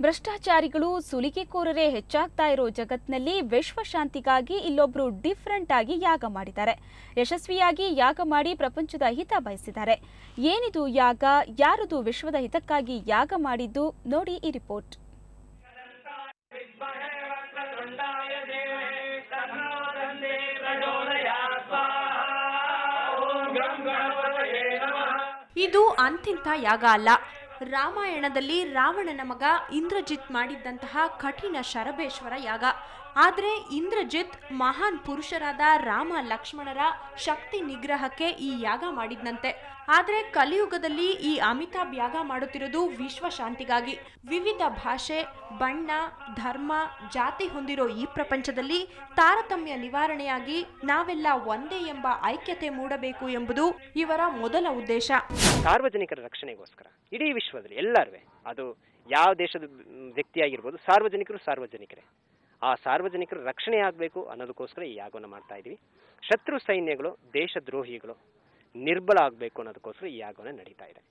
ಭ್ರಷ್ಟಾಚಾರಿಗಳು ಸುಲಿಗೆಕೋರರೇ ಹೆಚ್ಚಾಗ್ತಾ ಇರೋ ಜಗತ್ನಲ್ಲಿ ವಿಶ್ವಶಾಂತಿಗಾಗಿ ಇಲ್ಲೊಬ್ರು ಡಿಫರೆಂಟ್ ಆಗಿ ಯಾಗ ಮಾಡಿದ್ದಾರೆ. ಯಶಸ್ವಿಯಾಗಿ ಯಾಗ ಮಾಡಿ ಪ್ರಪಂಚದ ಹಿತ ಬಯಸಿದ್ದಾರೆ. ಏನಿದು ಯಾಗ, ಯಾರದು ವಿಶ್ವದ ಹಿತಕ್ಕಾಗಿ ಯಾಗ ಮಾಡಿದ್ದು ನೋಡಿ ಈ ರಿಪೋರ್ಟ್. ಇದು ಅಂತಿಂತ ಯಾಗ ಅಲ್ಲ. ರಾಮಾಯಣದಲ್ಲಿ ರಾವಣನ ಮಗ ಇಂದ್ರಜಿತ್ ಮಾಡಿದ್ದಂತಹ ಕಠಿಣ ಶರಬೇಶ್ವರ ಯಾಗ. ಆದರೆ ಇಂದ್ರಜಿತ್ ಮಹಾನ್ ಪುರುಷರಾದ ರಾಮ ಲಕ್ಷ್ಮಣರ ಶಕ್ತಿ ನಿಗ್ರಹಕ್ಕೆ ಈ ಯಾಗ ಮಾಡಿದ್ನಂತೆ. ಆದರೆ ಕಲಿಯುಗದಲ್ಲಿ ಈ ಅಮಿತಾಬ್ ಯಾಗ ಮಾಡುತ್ತಿರೋದು ವಿಶ್ವ ಶಾಂತಿಗಾಗಿ. ವಿವಿಧ ಭಾಷೆ, ಬಣ್ಣ, ಧರ್ಮ, ಜಾತಿ ಹೊಂದಿರೋ ಈ ಪ್ರಪಂಚದಲ್ಲಿ ತಾರತಮ್ಯ ನಿವಾರಣೆಯಾಗಿ ನಾವೆಲ್ಲ ಒಂದೇ ಎಂಬ ಐಕ್ಯತೆ ಮೂಡಬೇಕು ಎಂಬುದು ಇವರ ಮೊದಲ ಉದ್ದೇಶ. ಸಾರ್ವಜನಿಕರ ರಕ್ಷಣೆಗೋಸ್ಕರ ಇಡೀ ವಿಶ್ವದಲ್ಲಿ ಎಲ್ಲರೂ, ಅದು ಯಾವ ದೇಶದ ವ್ಯಕ್ತಿಯಾಗಿರ್ಬೋದು, ಸಾರ್ವಜನಿಕರೇ ಆ ಸಾರ್ವಜನಿಕರ ರಕ್ಷಣೆ ಆಗಬೇಕು ಅನ್ನೋದಕ್ಕೋಸ್ಕರ ಈ ಯಾಗವನ್ನು ಮಾಡ್ತಾ ಇದ್ದೀವಿ. ಶತ್ರು ಸೈನ್ಯಗಳು, ದೇಶದ್ರೋಹಿಗಳು ನಿರ್ಬಲ ಆಗಬೇಕು ಅನ್ನೋದಕ್ಕೋಸ್ಕರ ಈ ಯಾಗವನ್ನು ನಡೀತಾ ಇದೆ.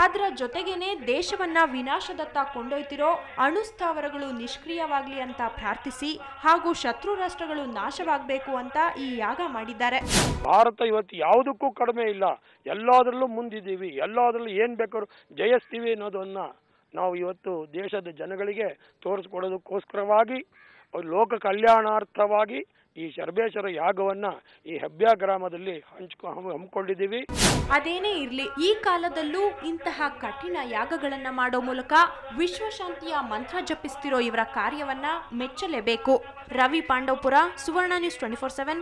ಅದರ ಜೊತೆಗೇನೆ ದೇಶವನ್ನ ವಿನಾಶದತ್ತ ಕೊಂಡೊಯ್ತಿರೋ ಅಣುಸ್ಥಾವರಗಳು ನಿಷ್ಕ್ರಿಯವಾಗ್ಲಿ ಅಂತ ಪ್ರಾರ್ಥಿಸಿ ಹಾಗೂ ಶತ್ರು ರಾಷ್ಟ್ರಗಳು ನಾಶವಾಗಬೇಕು ಅಂತ ಈ ಯಾಗ ಮಾಡಿದ್ದಾರೆ. ಭಾರತ ಇವತ್ತು ಯಾವುದಕ್ಕೂ ಕಡಿಮೆ ಇಲ್ಲ, ಎಲ್ಲದರಲ್ಲೂ ಮುಂದಿದ್ದೀವಿ, ಎಲ್ಲದರಲ್ಲೂ ಏನ್ ಬೇಕಾದ್ರೂ ಜಯಿಸ್ತೀವಿ ಅನ್ನೋದನ್ನ ನಾವು ಇವತ್ತು ದೇಶದ ಜನಗಳಿಗೆ ತೋರಿಸ್ಕೊಡೋದಕ್ಕೋಸ್ಕರವಾಗಿ ಲೋಕ ಕಲ್ಯಾಣಾರ್ಥವಾಗಿ ಈ ಶರಬೇಶ್ವರ ಯಾಗವನ್ನ ಈ ಹೆಬ್ಬ್ಯಾ ಗ್ರಾಮದಲ್ಲಿ ಹಮ್ಮಿಕೊಂಡಿದ್ದೀವಿ. ಅದೇನೇ ಇರ್ಲಿ, ಈ ಕಾಲದಲ್ಲೂ ಇಂತಹ ಕಠಿಣ ಯಾಗಗಳನ್ನ ಮಾಡೋ ಮೂಲಕ ವಿಶ್ವಶಾಂತಿಯ ಮಂತ್ರ ಜಪಿಸ್ತಿರೋ ಇವರ ಕಾರ್ಯವನ್ನ ಮೆಚ್ಚಲೇಬೇಕು. ರವಿ ಪಾಂಡವಪುರ, ಸುವರ್ಣ ನ್ಯೂಸ್ 24/7.